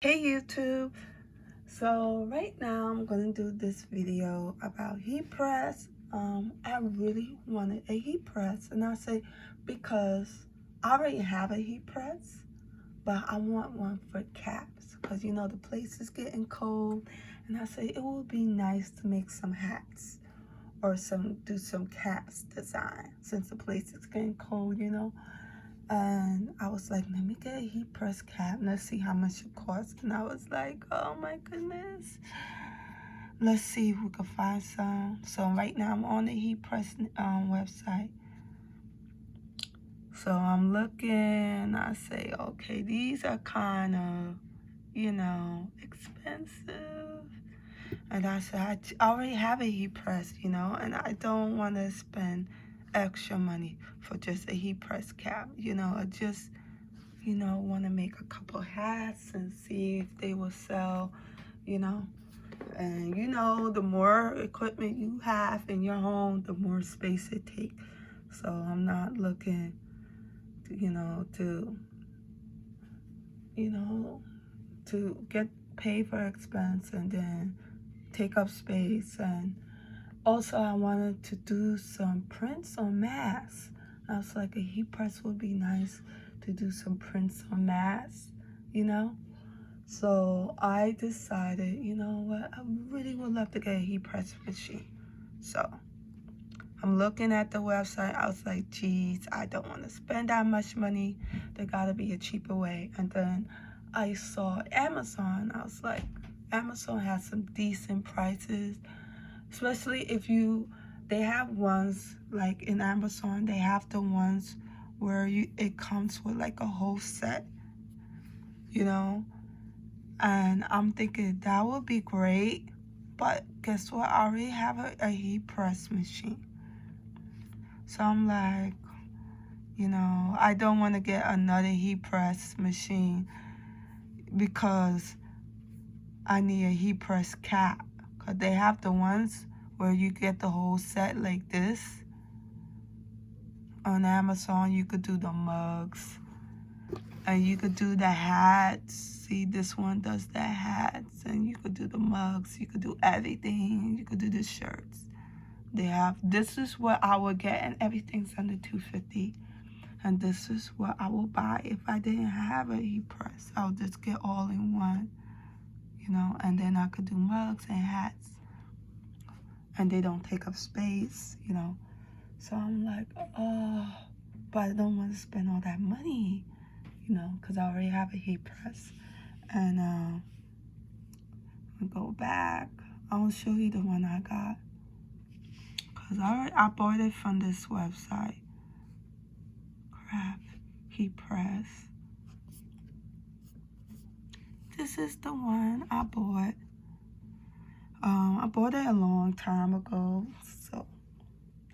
Hey YouTube, so right now I'm gonna do this video about heat press. I really wanted a heat press, and I say because I already have a heat press, but I want one for caps because you know the place is getting cold, and I say it would be nice to make some hats or do some caps design since the place is getting cold, And I was like, let me get a heat press cap. Let's see how much it costs. And I was like, oh my goodness. Let's see if we can find some. So right now I'm on the heat press website. So I'm looking. I say, okay, these are kind of, expensive. And I said, I already have a heat press, and I don't want to spend extra money for just a heat press cap, I just want to make a couple hats and see if they will sell, you know. And the more equipment you have in your home, the more space it takes. So I'm not looking, to get paid for expense and then take up space. And also I wanted to do some prints on masks. I was like, a heat press would be nice to do some prints on masks, So I decided, you know what, I really would love to get a heat press machine. So I'm looking at the website. I was like, geez, I don't want to spend that much money. There gotta be a cheaper way. And then I saw Amazon. I was like, Amazon has some decent prices, especially if they have ones like in Amazon, they have the ones where it comes with like a whole set, and I'm thinking that would be great. But guess what? I already have a heat press machine. So I'm like, I don't want to get another heat press machine because I need a heat press cap. Because they have the ones where you get the whole set like this. On Amazon, you could do the mugs. And you could do the hats. See, this one does the hats. And you could do the mugs. You could do everything. You could do the shirts. This is what I would get, and everything's under $250. And this is what I will buy if I didn't have a heat press. I'll just get all in one, and then I could do mugs and hats. And they don't take up space, So I'm like, oh, but I don't want to spend all that money, because I already have a heat press. And I'll go back. I'll show you the one I got. Because I bought it from this website. Craft heat press. This is the one I bought. I bought it a long time ago. So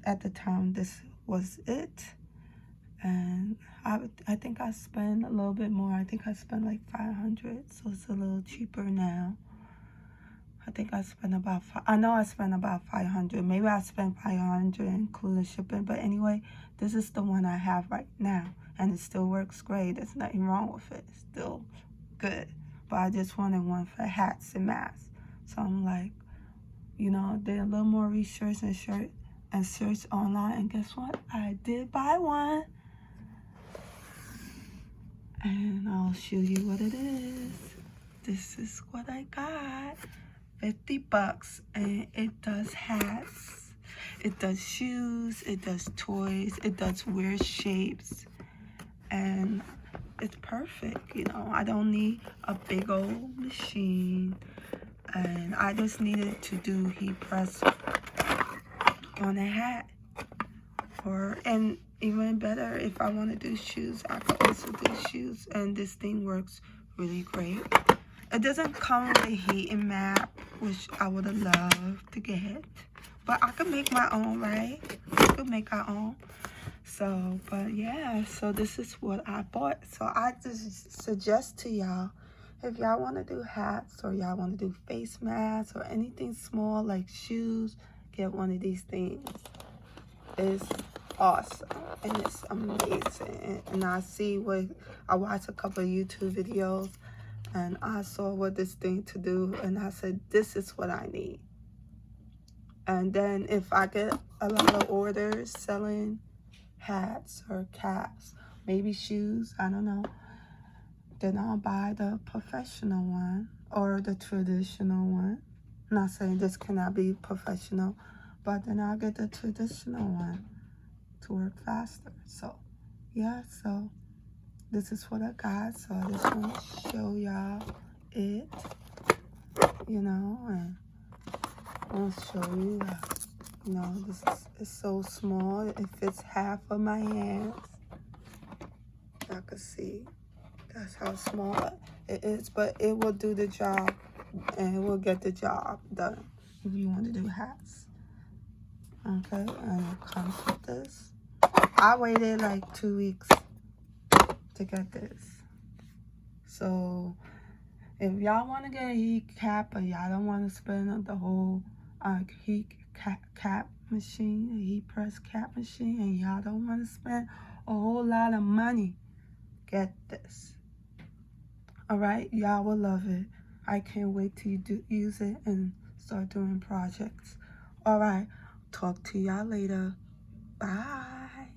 at the time, this was it. And I think I spent a little bit more. I think I spent like $500, so it's a little cheaper now. I think I spent about I know I spent about $500. Maybe I spent $500 including shipping. But anyway, this is the one I have right now, and it still works great. There's nothing wrong with it. It's still good. But I just wanted one for hats and masks. So I'm like, did a little more research and search online, and guess what? I did buy one. And I'll show you what it is. This is what I got. $50, and it does hats, it does shoes, it does toys, it does weird shapes, and it's perfect. I don't need a big old machine, and I just needed to do heat press on a hat, and even better, if I want to do shoes, I can also do shoes, and this thing works really great. It doesn't come with a heating map, which I would have loved to get. But I could make my own, right? We could make our own. So, but yeah, so this is what I bought. So I just suggest to y'all, if y'all want to do hats or y'all want to do face masks or anything small like shoes, get one of these things. It's awesome and it's amazing. And I watched a couple of YouTube videos. and I saw what this thing to do, and I said, this is what I need. And then if I get a lot of orders selling hats or caps, maybe shoes, I don't know, then I'll buy the professional one or the traditional one. I'm not saying this cannot be professional, but then I'll get the traditional one to work faster. So yeah, so this is what I got. So I just want to show y'all it, you know, and I'll show you that, you know, this is, it's so small. It fits half of my hands. Y'all can see that's how small it is, but it will do the job, and it will get the job done if you want to do hats. Okay, and it comes with this. I waited like 2 weeks to get this. So if y'all want to get a heat cap, but y'all don't want to spend the whole heat cap machine, a heat press cap machine, and y'all don't want to spend a whole lot of money, get this. All right, y'all will love it. I can't wait till you use it and start doing projects. All right, talk to y'all later. Bye.